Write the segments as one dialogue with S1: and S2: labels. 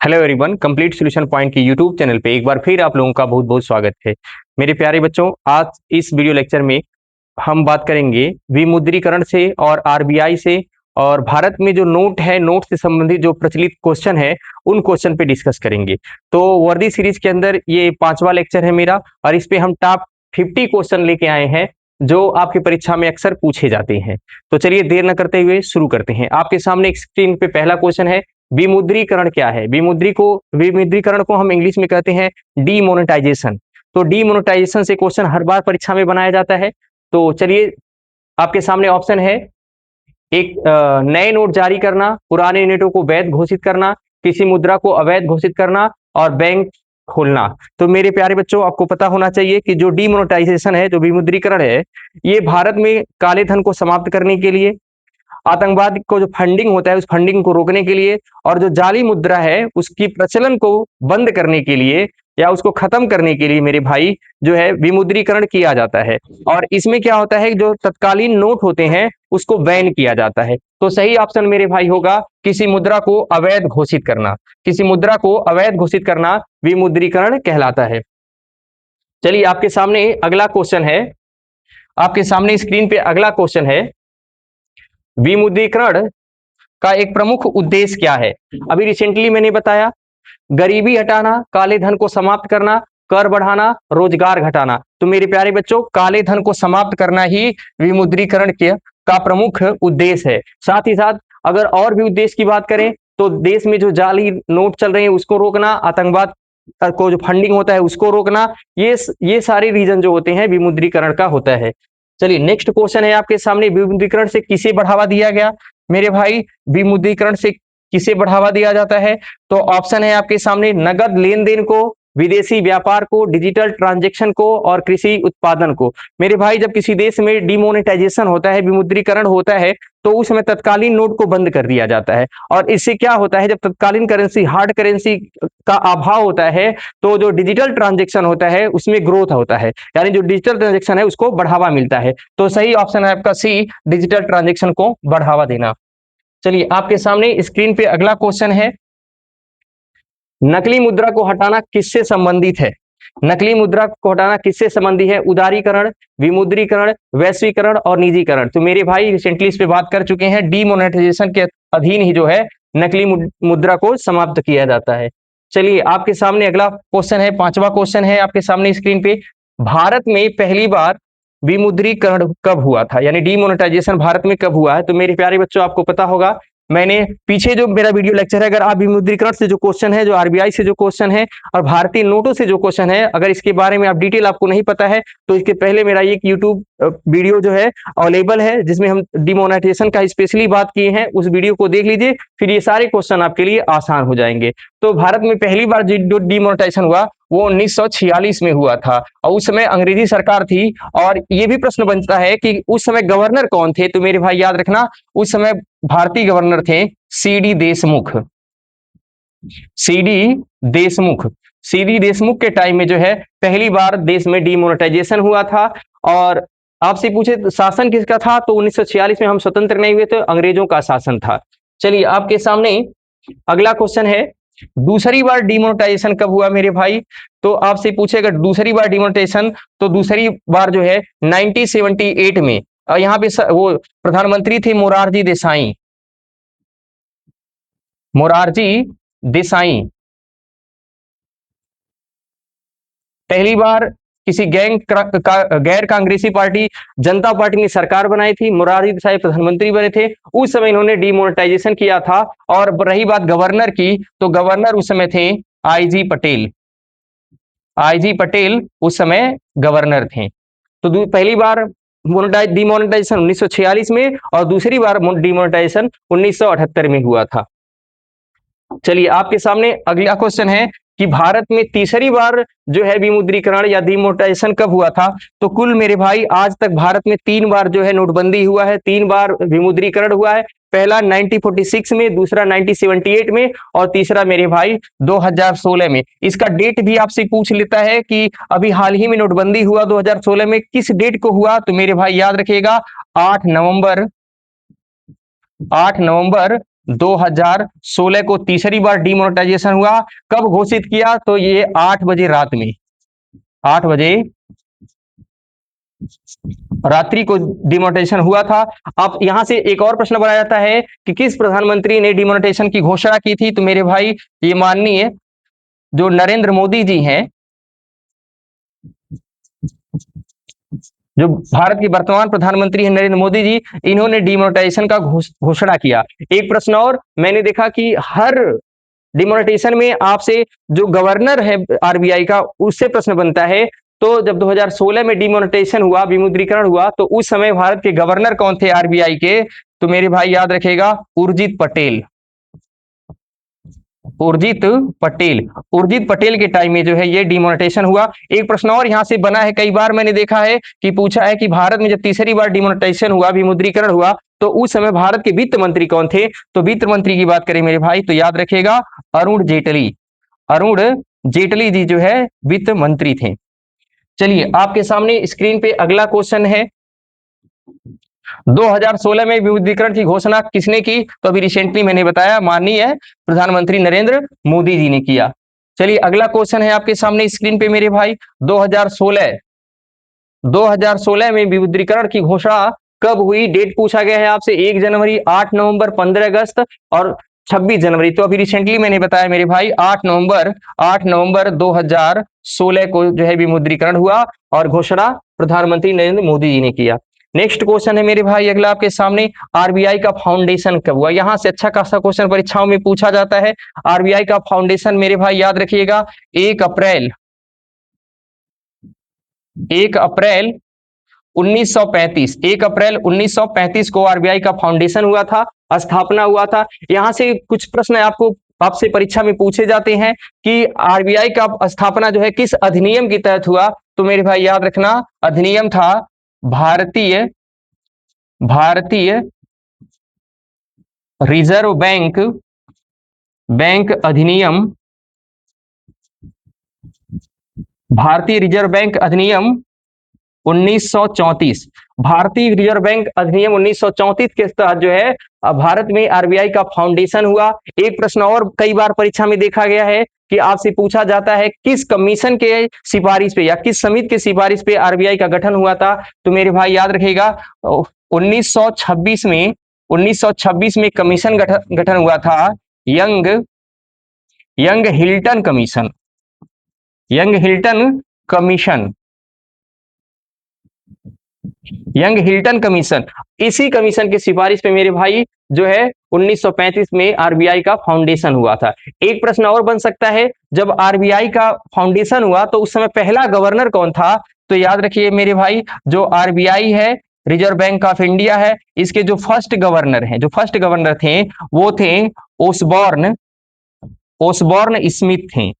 S1: Hello everyone, complete solution point की YouTube channel पे एक बार फिर आप लोगों का बहुत बहुत स्वागत है। मेरे प्यारे बच्चों, आज इस वीडियो लेक्चर में हम बात करेंगे विमुद्रीकरण से और आरबीआई से, और भारत में जो नोट है, नोट से संबंधित जो प्रचलित क्वेश्चन है, उन क्वेश्चन पे डिस्कस करेंगे। तो वर्दी सीरीज के अंदर ये 5वां लेक्चर है मेरा, और इस पे हम टॉप 50 क्वेश्चन लेके आए हैं जो आपकी परीक्षा में अक्सर पूछे जाते हैं। तो चलिए देर न करते हुए शुरू करते हैं। आपके सामने एक स्क्रीन पे पहला क्वेश्चन है, विमुद्रीकरण क्या है। विमुद्रीकरण को हम इंग्लिश में कहते हैं डीमोनेटाइजेशन। तो डीमोनेटाइजेशन से क्वेश्चन हर बार परीक्षा में बनाया जाता है। तो चलिए, आपके सामने ऑप्शन है, एक नए नोट जारी करना, पुराने नोटों को वैध घोषित करना, किसी मुद्रा को अवैध घोषित करना, और बैंक खोलना। तो मेरे प्यारे बच्चों, आपको पता होना चाहिए कि जो डीमोनेटाइजेशन है, जो विमुद्रीकरण है, ये भारत में काले धन को समाप्त करने के लिए, आतंकवाद को जो फंडिंग होता है उस फंडिंग को रोकने के लिए, और जो जाली मुद्रा है उसकी प्रचलन को बंद करने के लिए या उसको खत्म करने के लिए मेरे भाई जो है विमुद्रीकरण किया जाता है। और इसमें क्या होता है, जो तत्कालीन नोट होते हैं उसको बैन किया जाता है। तो सही ऑप्शन मेरे भाई होगा किसी मुद्रा को अवैध घोषित करना। किसी मुद्रा को अवैध घोषित करना विमुद्रीकरण कहलाता है। चलिए, आपके सामने अगला क्वेश्चन है, आपके सामने स्क्रीन पे अगला क्वेश्चन है, विमुद्रीकरण का एक प्रमुख उद्देश्य क्या है। अभी रिसेंटली मैंने बताया, गरीबी हटाना, काले धन को समाप्त करना, कर बढ़ाना, रोजगार घटाना। तो मेरे प्यारे बच्चों, काले धन को समाप्त करना ही विमुद्रीकरण के का प्रमुख उद्देश्य है। साथ ही साथ अगर और भी उद्देश्य की बात करें तो देश में जो जाली नोट चल रहे हैं उसको रोकना, आतंकवाद को जो फंडिंग होता है उसको रोकना, ये सारे रीजन जो होते हैं विमुद्रीकरण का होता है। चलिए, नेक्स्ट क्वेश्चन है आपके सामने, विमुद्रीकरण से किसे बढ़ावा दिया गया। मेरे भाई, विमुद्रीकरण से किसे बढ़ावा दिया जाता है। तो ऑप्शन है आपके सामने, नगद लेन देन को, विदेशी व्यापार को, डिजिटल ट्रांजैक्शन को, और कृषि उत्पादन को। मेरे भाई, जब किसी देश में डिमोनेटाइजेशन होता है, विमुद्रीकरण होता है, तो उस समय तत्कालीन नोट को बंद कर दिया जाता है। और इससे क्या होता है, जब तत्कालीन करेंसी, हार्ड करेंसी का अभाव होता है, तो जो डिजिटल ट्रांजेक्शन होता है उसमें ग्रोथ होता है, यानी जो डिजिटल ट्रांजेक्शन है उसको बढ़ावा मिलता है। तो सही ऑप्शन है आपका सी, डिजिटल ट्रांजेक्शन को बढ़ावा देना। चलिए, आपके सामने स्क्रीन पे अगला क्वेश्चन है, नकली मुद्रा को हटाना किससे संबंधित है। नकली मुद्रा को हटाना किससे संबंधित है। उदारीकरण, विमुद्रीकरण, वैश्वीकरण और निजीकरण। तो मेरे भाई रिसेंटली इस पे बात कर चुके हैं, डीमोनेटाइजेशन के अधीन ही जो है नकली मुद्रा को समाप्त किया जाता है। चलिए, आपके सामने अगला क्वेश्चन है, 5वां क्वेश्चन है आपके सामने स्क्रीन पे, भारत में पहली बार विमुद्रीकरण कब हुआ था, यानी डीमोनेटाइजेशन भारत में कब हुआ है। तो मेरे प्यारे बच्चों, आपको पता होगा, मैंने पीछे जो मेरा वीडियो लेक्चर है, अगर आप विमुद्रीकरण से जो क्वेश्चन है, जो आरबीआई से जो क्वेश्चन है, और भारतीय नोटों से जो क्वेश्चन है, अगर इसके बारे में आप डिटेल आपको नहीं पता है तो इसके पहले मेरा एक यूट्यूब वीडियो जो है अवेलेबल है, जिसमें हम डिमोनेटाइजेशन का स्पेशली बात किए हैं। उस वीडियो को देख लीजिए, फिर ये सारे क्वेश्चन आपके लिए आसान हो जाएंगे। तो भारत में पहली बार जो डिमोनेटाइजेशन हुआ वो 1946 में हुआ था, और उस समय अंग्रेजी सरकार थी। और ये भी प्रश्न बनता है कि उस समय गवर्नर कौन थे। तो मेरे भाई याद रखना, उस समय भारतीय गवर्नर थे CD Deshmukh. CD Deshmukh, CD Deshmukh के टाइम में जो है पहली बार देश में डिमोनेटाइजेशन हुआ था। और आपसे पूछे तो शासन किसका था, तो 1946 में हम स्वतंत्र नहीं हुए थे, अंग्रेजों का शासन था। चलिए, आपके सामने अगला क्वेश्चन है, दूसरी बार डिमोनेटाइजेशन कब हुआ मेरे भाई। तो आपसे पूछेगा दूसरी बार डिमोनेटाइजेशन, तो दूसरी बार जो है 1978 में। और यहाँ पे वो प्रधानमंत्री थे मोरारजी देसाई। मोरारजी देसाई पहली बार किसी गैर कांग्रेसी पार्टी जनता पार्टी ने सरकार बनाई थी, मोरारजी देसाई प्रधानमंत्री बने थे। उस समय इन्होंने डिमोनेटाइजेशन किया था। और रही बात गवर्नर की, तो गवर्नर उस समय थे आईजी पटेल। आईजी पटेल उस समय गवर्नर थे। तो पहली बार डिमोनेटाइजेशन 1946 में, और दूसरी बार डिमोनेटाइजेशन 1978 में हुआ था। चलिए, आपके सामने अगला क्वेश्चन है कि भारत में तीसरी बार जो है विमुद्रीकरण या डिमोनेटाइजेशन कब हुआ था। तो कुल मेरे भाई आज तक भारत में 3 बार जो है नोटबंदी हुआ है, 3 बार विमुद्रीकरण हुआ है। पहला 1946 में, दूसरा 1978 में, और तीसरा मेरे भाई 2016 में। इसका डेट भी आपसे पूछ लेता है कि अभी हाल ही में नोटबंदी हुआ 2016 में, किस डेट को हुआ। तो मेरे भाई याद रखिएगा, 8 नवंबर 2016 को तीसरी बार डिमोनेटाइजेशन हुआ। कब घोषित किया? तो ये 8 बजे रात में, 8 बजे रात्रि को डिमोनेटाइजेशन हुआ था। अब यहां से एक और प्रश्न बनाया जाता है कि किस प्रधानमंत्री ने डिमोनेटाइजेशन की घोषणा की थी? तो मेरे भाई ये माननीय जो नरेंद्र मोदी जी हैं, जो भारत के वर्तमान प्रधानमंत्री हैं नरेंद्र मोदी जी, इन्होंने डिमोनेटाइजेशन का घोषणा किया। एक प्रश्न और मैंने देखा कि हर डिमोनेटाइजेशन में आपसे जो गवर्नर है आरबीआई का, उससे प्रश्न बनता है। तो जब 2016 में डिमोनेटाइजेशन हुआ, विमुद्रीकरण हुआ, तो उस समय भारत के गवर्नर कौन थे आरबीआई के? तो मेरे भाई याद रखेगा, उर्जित पटेल। उर्जित पटेल, उर्जित पटेल के टाइम में जो है ये डिमोनेटाइजेशन हुआ। एक प्रश्न और यहां से बना है, कई बार मैंने देखा है कि पूछा है कि भारत में जब तीसरी बार डिमोनेटाइजेशन हुआ, विमुद्रीकरण हुआ, तो उस समय भारत के वित्त मंत्री कौन थे? तो वित्त मंत्री की बात करें मेरे भाई तो याद रखेगा अरुण जेटली। अरुण जेटली जी जो है वित्त मंत्री थे। चलिए आपके सामने स्क्रीन पे अगला क्वेश्चन है, 2016 में विमुद्रीकरण की घोषणा किसने की? तो अभी रिसेंटली मैंने बताया, माननीय प्रधानमंत्री नरेंद्र मोदी जी ने किया। चलिए अगला क्वेश्चन है आपके सामने स्क्रीन पे मेरे भाई, 2016 में विमुद्रीकरण की घोषणा कब हुई? डेट पूछा गया है आपसे, 1 जनवरी, 8 नवंबर, 15 अगस्त और 26 जनवरी। तो अभी रिसेंटली मैंने बताया मेरे भाई 8 नवंबर 2016 को जो है विमुद्रीकरण हुआ और घोषणा प्रधानमंत्री नरेंद्र मोदी जी ने किया। नेक्स्ट क्वेश्चन है मेरे भाई अगला आपके सामने, आरबीआई का फाउंडेशन कब हुआ? यहां से अच्छा खासा क्वेश्चन परीक्षाओं में पूछा जाता है। आरबीआई का फाउंडेशन मेरे भाई याद रखिएगा 1 अप्रैल 1935, 1 अप्रैल 1935 को आरबीआई का फाउंडेशन हुआ था, स्थापना हुआ था। यहां से कुछ प्रश्न आपसे परीक्षा में पूछे जाते हैं कि आरबीआई का स्थापना जो है किस अधिनियम के तहत हुआ? तो मेरे भाई याद रखना, अधिनियम था भारतीय भारतीय रिजर्व बैंक अधिनियम, भारतीय रिजर्व बैंक अधिनियम 1934। भारतीय रिजर्व बैंक अधिनियम 1934 के तहत जो है भारत में आरबीआई का फाउंडेशन हुआ। एक प्रश्न और कई बार परीक्षा में देखा गया है कि आपसे पूछा जाता है किस कमीशन के सिफारिश पे या किस समिति के सिफारिश पे आरबीआई का गठन हुआ था? तो मेरे भाई याद रखिएगा 1926 में कमीशन गठन हुआ था, young Hilton commission, young Hilton commission, young Hilton commission. इसी कमीशन की सिफारिश पे मेरे भाई जो है 1935 में आरबीआई का फाउंडेशन हुआ था। एक प्रश्न और बन सकता है, जब आरबीआई का फाउंडेशन हुआ तो उस समय पहला गवर्नर कौन था? तो याद रखिए मेरे भाई, जो आरबीआई है, रिजर्व बैंक ऑफ इंडिया है, इसके जो फर्स्ट गवर्नर थे वो थे ओसबॉर्न ओसबॉर्न स्मिथ थे।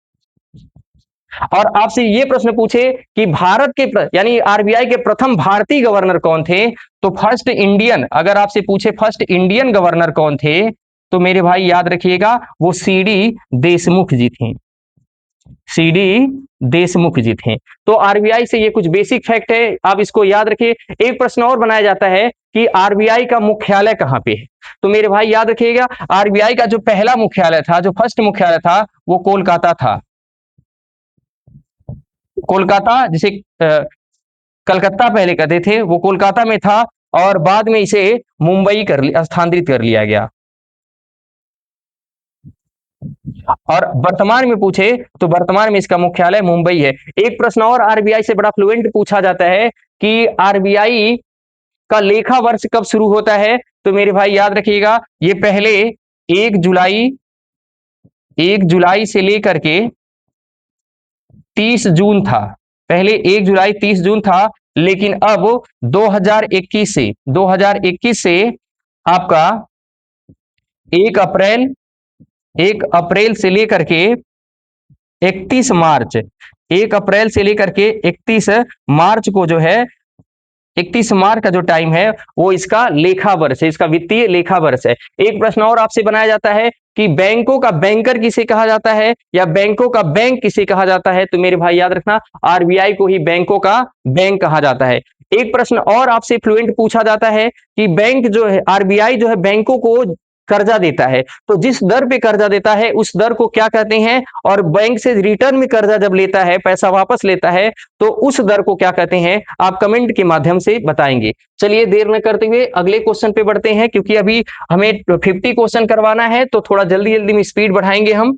S1: और आपसे ये प्रश्न पूछे कि भारत के यानी आरबीआई के प्रथम भारतीय गवर्नर कौन थे? तो फर्स्ट इंडियन, अगर आपसे पूछे फर्स्ट इंडियन गवर्नर कौन थे, तो मेरे भाई याद रखिएगा वो सीडी देशमुख जी थे, सीडी देशमुख जी थे। तो आरबीआई से ये कुछ बेसिक फैक्ट है, आप इसको याद रखिए। एक प्रश्न और बनाया जाता है कि आरबीआई का मुख्यालय कहां पे है? तो मेरे भाई याद रखिएगा, आरबीआई का जो पहला मुख्यालय था, जो फर्स्ट मुख्यालय था, वो कोलकाता था। कोलकाता, जिसे कलकत्ता पहले कहते थे, वो कोलकाता में था और बाद में इसे मुंबई स्थानांतरित कर लिया गया। और वर्तमान में पूछे तो वर्तमान में इसका मुख्यालय मुंबई है। एक प्रश्न और आरबीआई से बड़ा फ्लुएंट पूछा जाता है कि आरबीआई का लेखा वर्ष कब शुरू होता है? तो मेरे भाई याद रखिएगा, ये पहले 1 जुलाई 1 जुलाई से लेकर के 30 जून था। पहले 1 जुलाई 30 जून था, लेकिन अब 2021 से आपका 1 अप्रैल 1 अप्रैल से लेकर के 31 मार्च 1 अप्रैल से लेकर के 31 मार्च को जो है 31 मार्च का जो टाइम है वो इसका लेखा वर्ष है, इसका वित्तीय लेखा वर्ष है। एक प्रश्न और आपसे बनाया जाता है कि बैंकों का बैंकर किसे कहा जाता है या बैंकों का बैंक किसे कहा जाता है? तो मेरे भाई याद रखना, आरबीआई को ही बैंकों का बैंक कहा जाता है। एक प्रश्न और आपसे फ्लुएंट पूछा जाता है कि बैंक जो है, आरबीआई जो है बैंकों को कर्जा देता है, तो जिस दर पे कर्जा देता है उस दर को क्या कहते हैं, और बैंक से रिटर्न में कर्जा जब लेता है, पैसा वापस लेता है, तो उस दर को क्या कहते हैं, आप कमेंट के माध्यम से बताएंगे। चलिए देर न करते हुए अगले क्वेश्चन पे बढ़ते हैं, क्योंकि अभी हमें 50 क्वेश्चन करवाना है, तो थोड़ा जल्दी जल्दी में स्पीड बढ़ाएंगे हम।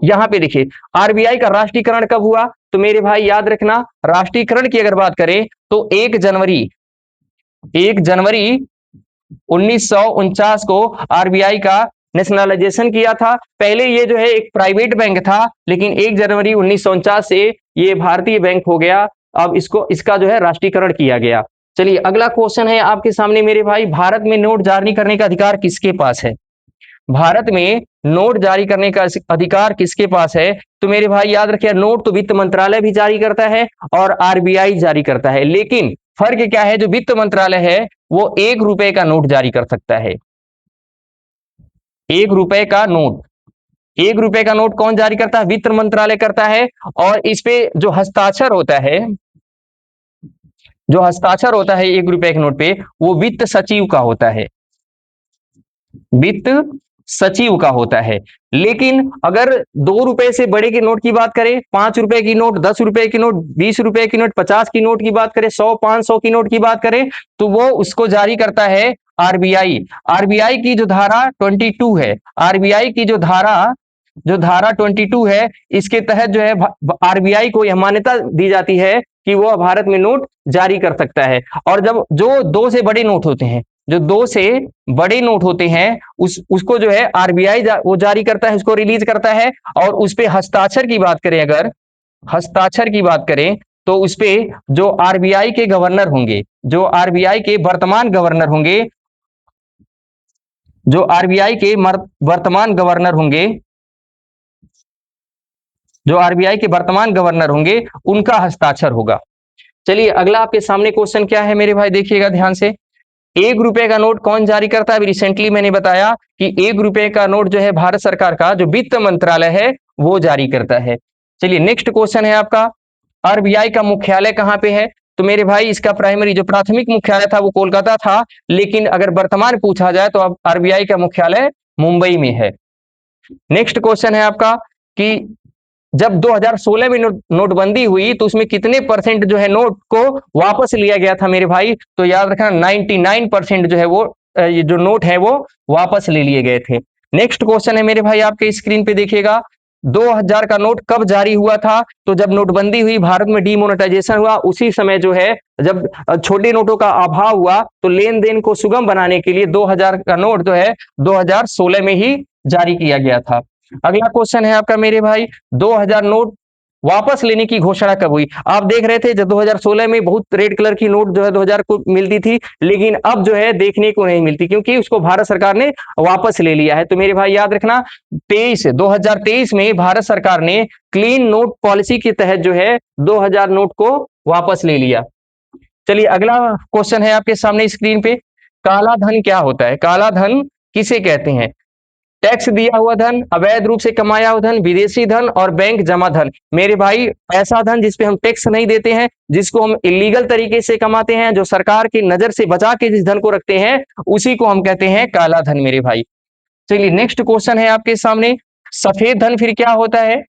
S1: यहां पे देखिए, आरबीआई का राष्ट्रीयकरण कब हुआ, तो मेरे भाई याद रखना, राष्ट्रीयकरण की अगर बात करें तो 1 जनवरी 1949 को आरबीआई का नेशनलाइजेशन किया था। पहले ये जो है एक प्राइवेट बैंक था, लेकिन 1 जनवरी 1949 से ये भारतीय बैंक हो गया। अब इसका जो है राष्ट्रीयकरण किया गया। चलिए अगला क्वेश्चन है आपके सामने मेरे भाई, भारत में नोट जारी करने का अधिकार किसके पास है? भारत में नोट जारी करने का अधिकार किसके पास है? तो मेरे भाई याद रखिए, नोट तो वित्त मंत्रालय भी जारी करता है और आरबीआई जारी करता है, लेकिन फर्क क्या है, जो वित्त मंत्रालय है वो 1 रुपए का नोट जारी कर सकता है। 1 रुपए का नोट, 1 रुपए का नोट कौन जारी करता है? वित्त मंत्रालय करता है। और इस पे जो हस्ताक्षर होता है, जो हस्ताक्षर होता है 1 रुपए के नोट पे, वो वित्त सचिव का होता है, वित्त सचिव का होता है। लेकिन अगर 2 रुपए से बड़े के नोट की बात करें, 5 रुपए की नोट, 10 रुपए की नोट, 20 रुपए की नोट, 50 की नोट की बात करें, 100, 500 की नोट की बात करें, तो वो उसको जारी करता है आरबीआई। आरबीआई की जो धारा 22 है, आरबीआई की जो धारा 22 है, इसके तहत जो है आरबीआई को यह मान्यता दी जाती है कि वो भारत में नोट जारी कर सकता है। और जब जो 2 से बड़े नोट होते हैं, जो 2 से बड़े नोट होते हैं, उसको जो है आरबीआई वो जारी करता है, उसको रिलीज करता है। और उस पे हस्ताक्षर की बात करें, अगर हस्ताक्षर की बात करें, तो उस पे जो आरबीआई के गवर्नर होंगे, जो आरबीआई के वर्तमान गवर्नर होंगे, जो आरबीआई के वर्तमान गवर्नर होंगे, जो आरबीआई के वर्तमान गवर्नर होंगे, उनका हस्ताक्षर होगा। चलिए अगला आपके सामने क्वेश्चन क्या है मेरे भाई, देखिएगा ध्यान से। 1 रुपए का नोट कौन जारी करता है? अभी रिसेंटली मैंने बताया कि 1 रुपए का नोट जो है भारत सरकार का जो वित्त मंत्रालय है वो जारी करता है। चलिए नेक्स्ट क्वेश्चन है आपका, आरबीआई का मुख्यालय कहां पे है? तो मेरे भाई इसका प्राइमरी जो प्राथमिक मुख्यालय था वो कोलकाता था, लेकिन अगर वर्तमान पूछा जाए तो अब आरबीआई का मुख्यालय मुंबई में है। नेक्स्ट क्वेश्चन है आपका कि जब 2016 में नोटबंदी हुई तो उसमें कितने परसेंट जो है नोट को वापस लिया गया था मेरे भाई? तो याद रखना 99% जो है वो ये जो नोट है वो वापस ले लिए गए थे। नेक्स्ट क्वेश्चन है मेरे भाई, आपके स्क्रीन पे देखिएगा, 2000 का नोट कब जारी हुआ था? तो जब नोटबंदी हुई, भारत में डीमोनेटाइजेशन हुआ, उसी समय जो है जब छोटे नोटों का अभाव हुआ, तो लेन देन को सुगम बनाने के लिए 2000 का नोट जो है 2016 में ही जारी किया गया था। अगला क्वेश्चन है आपका मेरे भाई, 2000 नोट वापस लेने की घोषणा कब हुई? आप देख रहे थे जब 2016 में बहुत रेड कलर की नोट जो है 2000 को मिलती थी, लेकिन अब जो है देखने को नहीं मिलती, क्योंकि उसको भारत सरकार ने वापस ले लिया है। तो मेरे भाई याद रखना, 2023 में भारत सरकार ने क्लीन नोट पॉलिसी के तहत जो है 2000 नोट को वापस ले लिया। चलिए अगला क्वेश्चन है आपके सामने स्क्रीन पे, काला धन क्या होता है? काला धन किसे कहते हैं? टैक्स दिया हुआ धन, अवैध रूप से कमाया हुआ धन, विदेशी धन और बैंक जमा धन। मेरे भाई ऐसा धन जिसपे हम टैक्स नहीं देते हैं, जिसको हम इलीगल तरीके से कमाते हैं, जो सरकार की नजर से बचा के जिस धन को रखते हैं, उसी को हम कहते हैं काला धन मेरे भाई। चलिए नेक्स्ट क्वेश्चन है आपके सामने, सफेद धन फिर क्या होता है?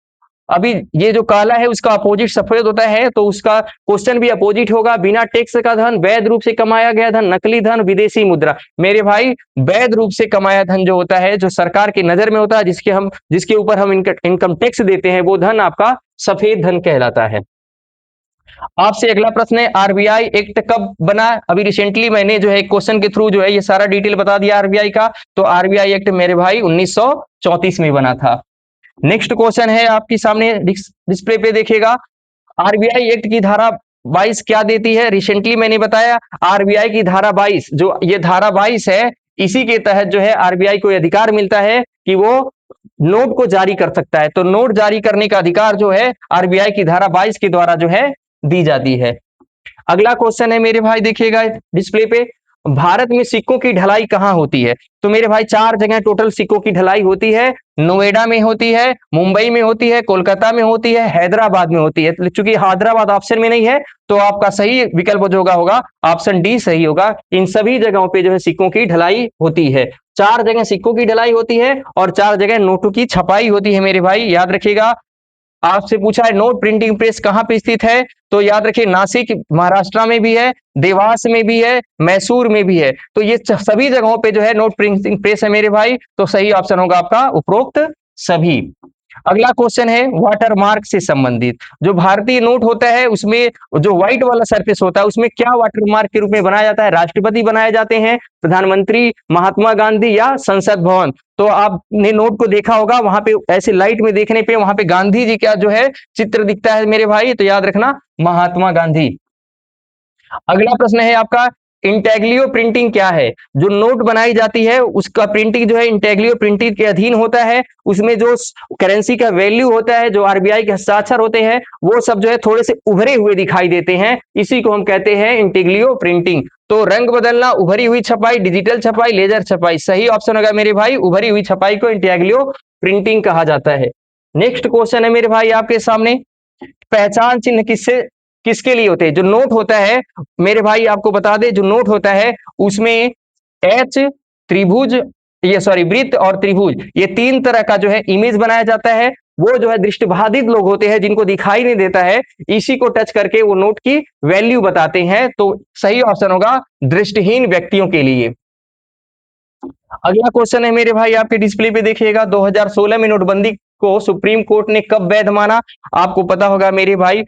S1: अभी ये जो काला है उसका अपोजिट सफेद होता है, तो उसका क्वेश्चन भी अपोजिट होगा। बिना टैक्स का धन, वैध रूप से कमाया गया धन, नकली धन, विदेशी मुद्रा। मेरे भाई वैध रूप से कमाया धन जो होता है, जो सरकार की नजर में होता है, जिसके ऊपर हम इनकम टैक्स देते हैं, वो धन आपका सफेद धन कहलाता है। आपसे अगला प्रश्न है, आरबीआई एक्ट कब बना? अभी रिसेंटली मैंने जो है क्वेश्चन के थ्रू जो है ये सारा डिटेल बता दिया आरबीआई का। तो आरबीआई एक्ट मेरे भाई 1934 में बना था। नेक्स्ट क्वेश्चन है आपके सामने डिस्प्ले पे देखिएगा, आरबीआई एक्ट की धारा 22 क्या देती है? रिसेंटली मैंने बताया आरबीआई की धारा 22, जो ये धारा 22 है, इसी के तहत जो है आरबीआई को अधिकार मिलता है कि वो नोट को जारी कर सकता है। तो नोट जारी करने का अधिकार जो है आरबीआई की धारा 22 के द्वारा जो है दी जाती है। अगला क्वेश्चन है मेरे भाई, देखिएगा डिस्प्ले पे, भारत में सिक्कों की ढलाई कहाँ होती है? तो मेरे भाई 4 जगह टोटल सिक्कों की ढलाई होती है। नोएडा में होती है, मुंबई में होती है, कोलकाता में होती है, हैदराबाद में होती है। तो चूंकि हैदराबाद ऑप्शन में नहीं है, तो आपका सही विकल्प जो होगा ऑप्शन डी सही होगा। इन सभी जगहों पे जो है सिक्कों की ढलाई होती है। 4 जगह सिक्कों की ढलाई होती है और 4 जगह नोटों की छपाई होती है मेरे भाई, याद रखिएगा। आपसे पूछा है नोट प्रिंटिंग प्रेस कहाँ पे स्थित है, तो याद रखिए नासिक महाराष्ट्र में भी है, देवास में भी है, मैसूर में भी है। तो ये सभी जगहों पे जो है नोट प्रिंटिंग प्रेस है मेरे भाई, तो सही ऑप्शन होगा आपका उपरोक्त सभी। अगला क्वेश्चन है वाटर मार्क से संबंधित। जो भारतीय नोट होता है उसमें जो व्हाइट वाला सरफेस होता है उसमें क्या वाटर मार्क के रूप में बनाया जाता है? राष्ट्रपति बनाए जाते हैं, प्रधानमंत्री, महात्मा गांधी या संसद भवन। तो आपने नोट को देखा होगा, वहां पे ऐसे लाइट में देखने पे वहां पे गांधी जी का जो है चित्र दिखता है मेरे भाई, तो याद रखना महात्मा गांधी। अगला प्रश्न है आपका इंटेग्लियो प्रिंटिंग क्या है? जो नोट बनाई जाती है उसका प्रिंटिंग जो है इंटेग्लियो प्रिंटिंग के अधीन होता है। उसमें जो करेंसी का वैल्यू होता है, जो आरबीआई के हस्ताक्षर होते हैं, वो सब जो है थोड़े से उभरे हुए दिखाई देते हैं, इसी को हम कहते हैं इंटेग्लियो प्रिंटिंग। तो रंग बदलना, उभरी हुई छपाई, डिजिटल छपाई, लेजर छपाई, सही ऑप्शन होगा मेरे भाई उभरी हुई छपाई को इंटेग्लियो प्रिंटिंग कहा जाता है। नेक्स्ट क्वेश्चन है मेरे भाई आपके सामने, पहचान चिन्ह किसके लिए होते हैं? जो नोट होता है मेरे भाई, आपको बता दे, जो नोट होता है उसमें एच, त्रिभुज, ये सॉरी वृत्त और त्रिभुज, ये 3 तरह का जो है इमेज बनाया जाता है। वो जो है दृष्टिबाधित लोग होते हैं जिनको दिखाई नहीं देता है, इसी को टच करके वो नोट की वैल्यू बताते हैं, तो सही ऑप्शन होगा दृष्टिहीन व्यक्तियों के लिए। अगला क्वेश्चन है मेरे भाई आपके डिस्प्ले पे देखिएगा, 2016 में नोटबंदी को सुप्रीम कोर्ट ने कब वैध माना? आपको पता होगा मेरे भाई,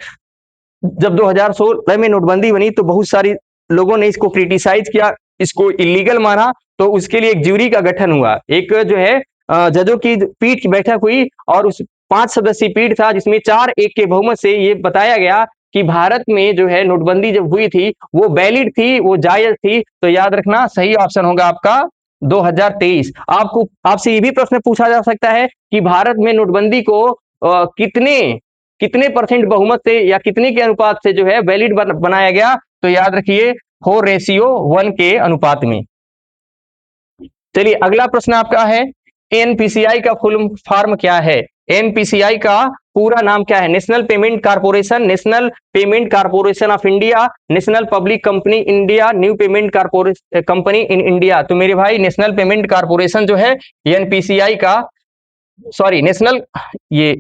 S1: जब 2016 में नोटबंदी बनी तो बहुत सारी लोगों ने इसको क्रिटिसाइज किया, इसको इलीगल माना, तो उसके लिए एक ज्यूरी का गठन हुआ, एक जो है जजों की पीठ की बैठक हुई और उस 5 सदस्यीय पीठ था जिसमें 4-1 के बहुमत से ये बताया गया कि भारत में जो है नोटबंदी जब हुई थी वो वैलिड थी, वो जायज थी, तो याद रखना सही ऑप्शन होगा आपका 2023। आपको आपसे ये भी प्रश्न पूछा जा सकता है कि भारत में नोटबंदी को कितने कितने परसेंट बहुमत से या कितने के अनुपात से जो है वैलिड बनाया गया? तो याद रखिए 4:1 के अनुपात में। चलिए अगला प्रश्न आपका है, एनपीसीआई का फुल फॉर्म क्या है? एनपीसीआई का पूरा नाम क्या है? National payment corporation, national payment corporation of India, national public company India, new payment corporation company in India. तो मेरे भाई नेशनल पेमेंट कारपोरेशन जो है एनपीसीआई का, सॉरी नेशनल, ये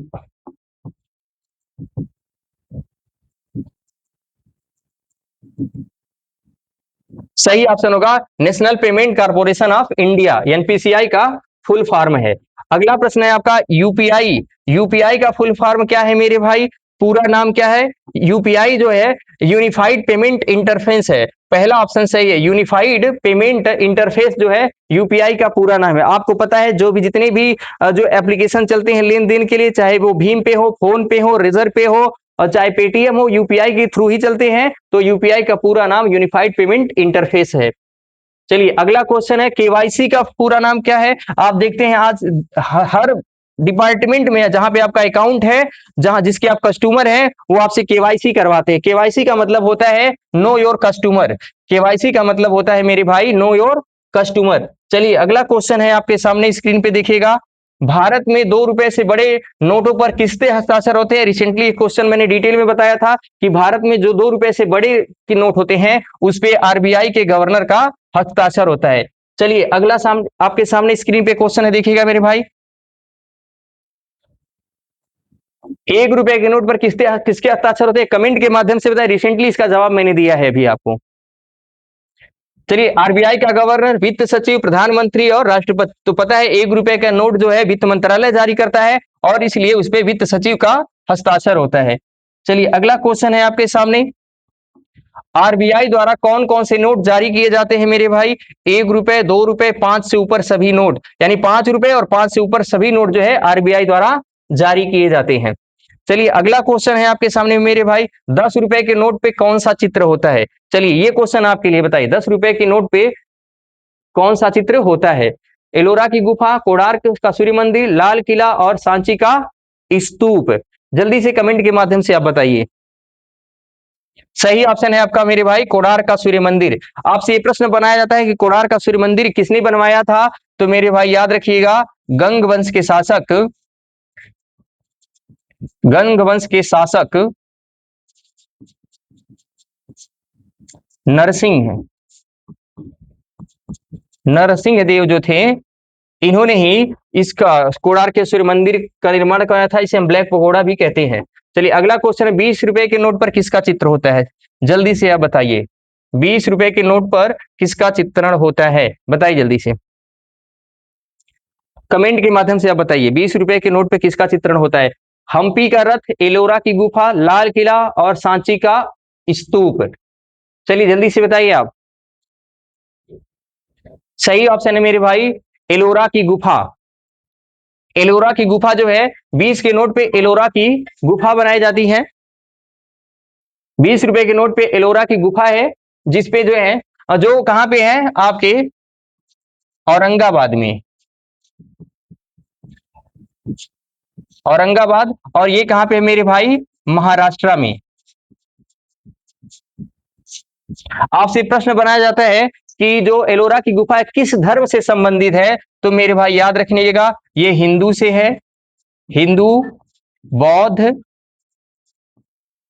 S1: सही ऑप्शन होगा national payment corporation of India, NPCI का फुल फॉर्म है। अगला प्रश्न है आपका यूपीआई, यूपीआई का फुल फॉर्म क्या है मेरे भाई? पूरा नाम क्या है? यूपीआई जो है यूनिफाइड पेमेंट इंटरफेस है, पहला ऑप्शन सही है, यूनिफाइड पेमेंट इंटरफेस जो है यूपीआई का पूरा नाम है। आपको पता है जो भी जितने भी जो एप्लीकेशन चलते हैं लेन देन के लिए, चाहे वो भीम पे हो, फोन पे हो, रिजर्व पे हो और चाहे पेटीएम हो, यूपीआई के थ्रू ही चलते हैं, तो यूपीआई का पूरा नाम यूनिफाइड पेमेंट इंटरफेस है। चलिए अगला क्वेश्चन है केवाईसी का पूरा नाम क्या है? आप देखते हैं आज हर डिपार्टमेंट में जहां पे आपका अकाउंट है, जहां जिसके आप कस्टमर हैं, वो आपसे केवाईसी करवाते हैं। केवाईसी का मतलब होता है नो योर कस्टमर, केवाईसी का मतलब होता है मेरे भाई नो योर कस्टमर। चलिए अगला क्वेश्चन है आपके सामने स्क्रीन पे देखिएगा, भारत में 2 रुपए से बड़े नोटों पर किसके हस्ताक्षर होते हैं? रिसेंटली एक क्वेश्चन मैंने डिटेल में बताया था कि भारत में जो 2 रुपए से बड़े के नोट होते हैं उस पे आरबीआई के गवर्नर का हस्ताक्षर होता है। चलिए अगला आपके सामने स्क्रीन पे क्वेश्चन है देखिएगा मेरे भाई, 1 रुपए के नोट पर किसके किसके हस्ताक्षर होते हैं? कमेंट के माध्यम से बताएं, रिसेंटली इसका जवाब मैंने दिया है अभी आपको। चलिए आरबीआई का गवर्नर, वित्त सचिव, प्रधानमंत्री और राष्ट्रपति। तो पता है 1 रुपए का नोट जो है वित्त मंत्रालय जारी करता है और इसलिए उस पर वित्त सचिव का हस्ताक्षर होता है। चलिए अगला क्वेश्चन है आपके सामने, आरबीआई द्वारा कौन कौन से नोट जारी किए जाते हैं मेरे भाई? 1 रुपए, 2 रुपए, 5 से ऊपर सभी नोट, यानी 5 रुपए और 5 से ऊपर सभी नोट जो है आरबीआई द्वारा जारी किए जाते हैं। चलिए अगला क्वेश्चन है आपके सामने मेरे भाई, 10 रुपए के नोट पे कौन सा चित्र होता है? चलिए ये क्वेश्चन आपके लिए, बताइए 10 रुपए के नोट पे कौन सा चित्र होता है? एलोरा की गुफा, कोणार्क का सूर्य मंदिर, लाल किला और सांची का स्तूप। जल्दी से कमेंट के माध्यम से आप बताइए। सही ऑप्शन है आपका मेरे भाई कोणार्क का सूर्य मंदिर। आपसे ये प्रश्न बनाया जाता है कि कोणार्क का सूर्य मंदिर किसने बनवाया था? तो मेरे भाई याद रखिएगा गंग वंश के शासक, गंग वंश के शासक नरसिंह नरसिंह देव जो थे, इन्होंने ही इसका कोणार्क के सूर्य मंदिर का निर्माण कराया था। इसे हम ब्लैक पगोड़ा भी कहते हैं। चलिए अगला क्वेश्चन है, 20 रुपए के नोट पर किसका चित्र होता है? जल्दी से आप बताइए, 20 रुपए के नोट पर किसका चित्रण होता है? बताइए जल्दी से, कमेंट के माध्यम से आप बताइए, 20 रुपए के नोट पे किसका चित्रण होता है? हम्पी का रथ, एलोरा की गुफा, लाल किला और सांची का स्तूप। चलिए जल्दी से बताइए आप। सही ऑप्शन है मेरे भाई, एलोरा की गुफा। एलोरा की गुफा जो है, 20 के नोट पे एलोरा की गुफा बनाई जाती है। 20 रुपए के नोट पे एलोरा की गुफा है, जिसपे जो है, जो कहां पे है आपके, औरंगाबाद में। औरंगाबाद, और ये कहां पे है मेरे भाई? महाराष्ट्र में। आपसे प्रश्न बनाया जाता है कि जो एलोरा की गुफा है किस धर्म से संबंधित है, तो मेरे भाई याद रखिएगा, ये हिंदू से है। हिंदू, बौद्ध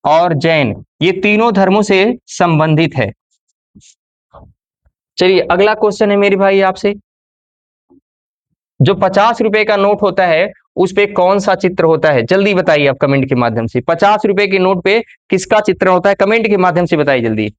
S1: और जैन, ये तीनों धर्मों से संबंधित है। चलिए अगला क्वेश्चन है मेरे भाई आपसे, जो 50 रुपए का नोट होता है उस पे कौन सा चित्र होता है? जल्दी बताइए आप कमेंट के माध्यम से, 50 रुपए के नोट पे किसका चित्र होता है? कमेंट के माध्यम से बताइए जल्दी।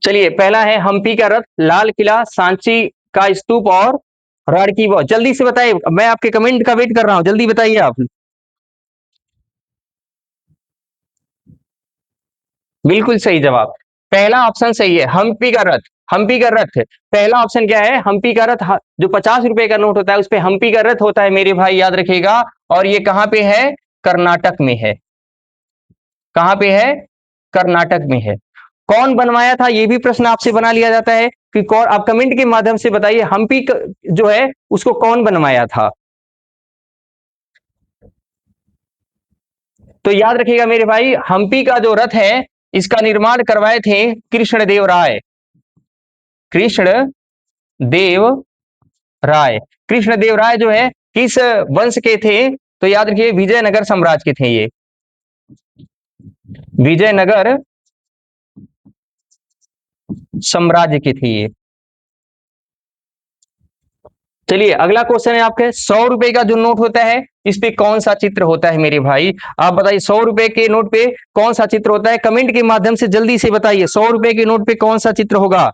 S1: चलिए पहला है हम्पी का रथ, लाल किला, सांची का स्तूप और रण की वॉल। जल्दी से बताइए, मैं आपके कमेंट का वेट कर रहा हूं, जल्दी बताइए आप। बिल्कुल सही जवाब, पहला ऑप्शन सही है, हम्पी का रथ। हम्पी का रथ, पहला ऑप्शन क्या है? हम्पी का रथ। जो 50 रुपए का नोट होता है उस पे हम्पी का रथ होता है मेरे भाई, याद रखिएगा। और ये कहां पे है? कर्नाटक में है। कहां पे है? कर्नाटक में है। कौन बनवाया था, ये भी प्रश्न आपसे बना लिया जाता है कि कौन, आप कमेंट के माध्यम से बताइए, हम्पी जो है उसको कौन बनवाया था? तो याद रखिएगा मेरे भाई, हम्पी का जो रथ है इसका निर्माण करवाए थे कृष्णदेव राय। कृष्ण देव राय। कृष्णदेव राय जो है किस वंश के थे? तो याद रखिए, विजयनगर साम्राज्य के थे ये। विजयनगर साम्राज्य के थे ये। चलिए अगला क्वेश्चन है आपके, 100 रुपए का जो नोट होता है इस पे कौन सा चित्र होता है मेरे भाई? आप बताइए, 100 रुपए के नोट पे कौन सा चित्र होता है? कमेंट के माध्यम से जल्दी से बताइए, 100 रुपए के नोट पे कौन सा चित्र होगा?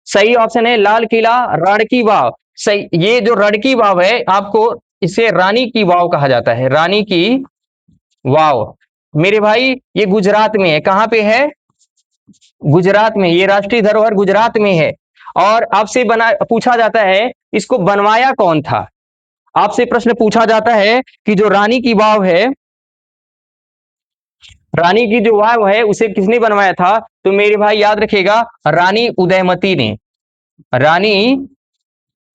S1: सही ऑप्शन है लाल किला, रण की वाव। सही, ये जो रण की वाव है, आपको इसे रानी की वाव कहा जाता है, रानी की वाव। मेरे भाई ये गुजरात में है। कहां पे है? गुजरात में। ये राष्ट्रीय धरोहर गुजरात में है। और आपसे बना पूछा जाता है, इसको बनवाया कौन था? आपसे प्रश्न पूछा जाता है कि जो रानी की वाव है, रानी की जो वाव है उसे किसने बनवाया था? तो मेरे भाई याद रखिएगा, रानी उदयमती ने। रानी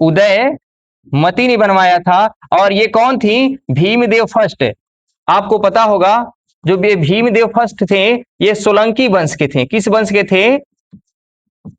S1: उदयमती ने बनवाया था। और ये कौन थी? भीमदेव फर्स्ट। आपको पता होगा, जो ये भीमदेव फर्स्ट थे, ये सोलंकी वंश के थे। किस वंश के थे?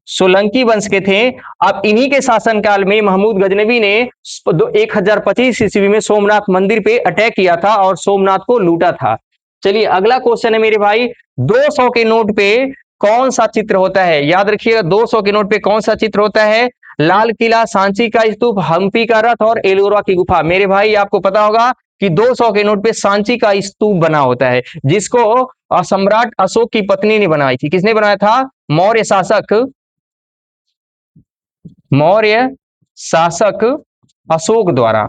S1: सोलंकी वंश के थे। अब इन्हीं के शासनकाल में महमूद गजनवी ने 1025 ईस्वी में सोमनाथ मंदिर पे अटैक किया था और सोमनाथ को लूटा था। चलिए अगला क्वेश्चन है मेरे भाई, 200 के नोट पे कौन सा चित्र होता है? याद रखिएगा, 200 के नोट पे कौन सा चित्र होता है? लाल किला, सांची का स्तूप, हम्पी का रथ और एलोरा की गुफा। मेरे भाई आपको पता होगा कि 200 के नोट पे सांची का स्तूप बना होता है, जिसको सम्राट अशोक की पत्नी ने बनाई थी। किसने बनाया था? मौर्य शासक अशोक द्वारा।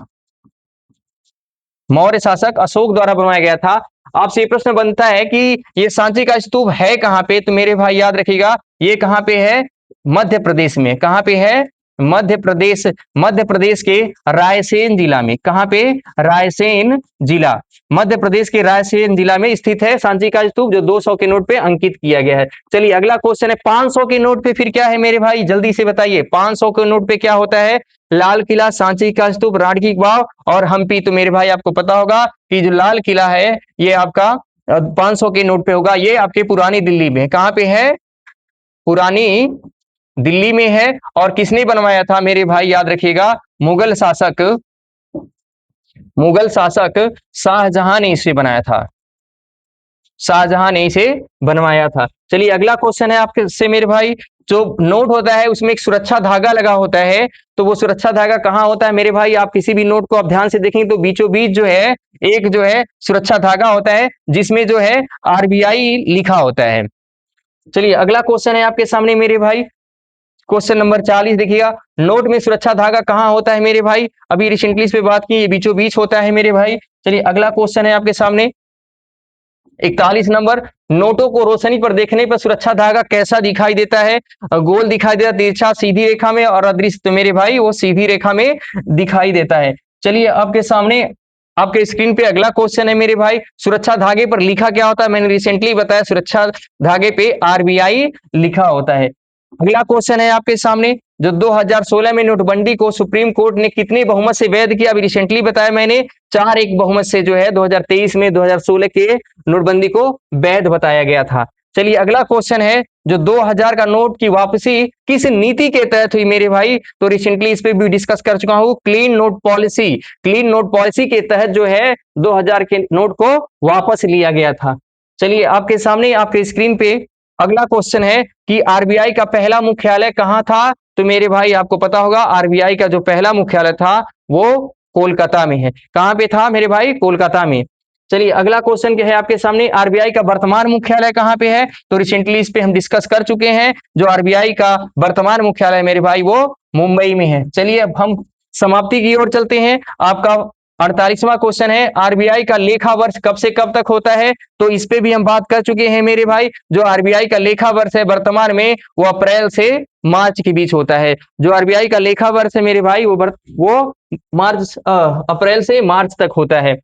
S1: मौर्य शासक अशोक द्वारा बनवाया गया था। आपसे ये प्रश्न बनता है कि ये सांची का स्तूप है कहां पे? तो मेरे भाई याद रखिएगा, ये कहां पे है? मध्य प्रदेश में। कहां पे है? मध्य प्रदेश। मध्य प्रदेश के रायसेन जिला में। कहां पे? रायसेन जिला। मध्य प्रदेश के रायसेन जिला में स्थित है सांची का स्तूप, जो 200 के नोट पे अंकित किया गया है। चलिए अगला क्वेश्चन है, 500 के नोट पे फिर क्या है मेरे भाई? जल्दी से बताइए, 500 के नोट पे क्या होता है? लाल किला, सांची का स्तूप, रानी की वाव और हम्पी। तो मेरे भाई आपको पता होगा कि जो लाल किला है ये आपका 500 के नोट पे होगा। ये आपके पुरानी दिल्ली में, कहाँ पे है? पुरानी दिल्ली में है। और किसने बनवाया था मेरे भाई, याद रखिएगा, मुगल शासक शाहजहां ने इसे बनाया था। शाहजहां ने इसे बनवाया था। चलिए अगला क्वेश्चन है आपके से मेरे भाई, जो नोट होता है उसमें एक सुरक्षा धागा लगा होता है, तो वो सुरक्षा धागा कहाँ होता है मेरे भाई? आप किसी भी नोट को आप ध्यान से देखेंगे तो बीचों बीच जो है एक जो है सुरक्षा धागा होता है, जिसमें जो है आरबीआई लिखा होता है। चलिए अगला क्वेश्चन है आपके सामने मेरे भाई, क्वेश्चन नंबर 40 देखिएगा, नोट में सुरक्षा धागा कहाँ होता है मेरे भाई? अभी रिसेंटली इस पे बात की, ये बीचों बीच होता है मेरे भाई। चलिए अगला क्वेश्चन है आपके सामने 41 नंबर, नोटों को रोशनी पर देखने पर सुरक्षा धागा कैसा दिखाई देता है? गोल दिखाई देता है, तिरछा, सीधी रेखा में, और अदृश्य? तो मेरे भाई वो सीधी रेखा में दिखाई देता है। चलिए आपके सामने आपके स्क्रीन पे अगला क्वेश्चन है मेरे भाई, सुरक्षा धागे पर लिखा क्या होता है? मैंने रिसेंटली बताया, सुरक्षा धागे पे आरबीआई लिखा होता है। अगला क्वेश्चन है आपके सामने, जो 2016 में नोटबंदी को सुप्रीम कोर्ट ने कितने बहुमत से वैध किया? अभी रिसेंटली बताया मैंने, 4-1 बहुमत से जो है 2023 में 2016 के नोटबंदी को वैध बताया गया था। चलिए अगला क्वेश्चन है, जो 2000 का नोट की वापसी किस नीति के तहत हुई मेरे भाई? तो रिसेंटली इस पे भी डिस्कस कर चुका हूं, clean note policy. Clean note policy के तहत जो है 2000 के नोट को वापस लिया गया था। चलिए आपके सामने आपके स्क्रीन पे अगला क्वेश्चन है कि आरबीआई का पहला मुख्यालय कहां था? तो मेरे भाई आपको पता होगा, आरबीआई का जो पहला मुख्यालय था वो कोलकाता में है। कहां पे था मेरे भाई? कोलकाता में। चलिए अगला क्वेश्चन क्या है आपके सामने, आरबीआई का वर्तमान मुख्यालय कहां पे है? तो रिसेंटली इस पे हम डिस्कस कर चुके हैं, जो आरबीआई का वर्तमान मुख्यालय मेरे भाई वो मुंबई में है। चलिए अब हम समाप्ति की ओर चलते हैं। आपका 48वां क्वेश्चन है, आरबीआई का लेखा वर्ष कब से कब तक होता है? तो इस पे भी हम बात कर चुके हैं मेरे भाई, जो आरबीआई का लेखा वर्ष है वर्तमान में वो अप्रैल से मार्च के बीच होता है। जो आरबीआई का लेखा वर्ष है मेरे भाई वो अप्रैल से मार्च तक होता है।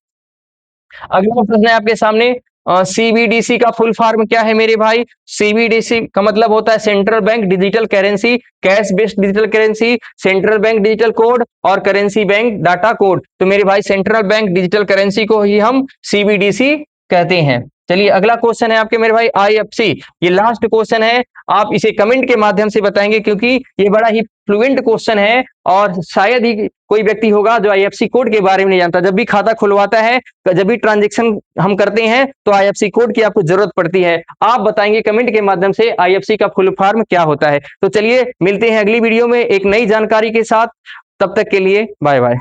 S1: अगला प्रश्न है आपके सामने, सीबीडीसी का फुल फॉर्म क्या है मेरे भाई? सीबीडीसी का मतलब होता है central bank digital currency, cash based digital currency, central bank digital code और करेंसी बैंक डाटा कोड। तो मेरे भाई सेंट्रल बैंक डिजिटल करेंसी को ही हम सीबीडीसी कहते हैं। चलिए अगला क्वेश्चन है आपके मेरे भाई, आईएफसी। ये लास्ट क्वेश्चन है, आप इसे कमेंट के माध्यम से बताएंगे, क्योंकि ये बड़ा ही फ्लुएंट क्वेश्चन है और शायद ही कोई व्यक्ति होगा जो आईएफसी कोड के बारे में नहीं जानता। जब भी खाता खुलवाता है, जब भी ट्रांजेक्शन हम करते हैं तो आईएफसी कोड की आपको जरूरत पड़ती है। आप बताएंगे कमेंट के माध्यम से आईएफसी का फुल फॉर्म क्या होता है। तो चलिए मिलते हैं अगली वीडियो में एक नई जानकारी के साथ, तब तक के लिए बाय बाय।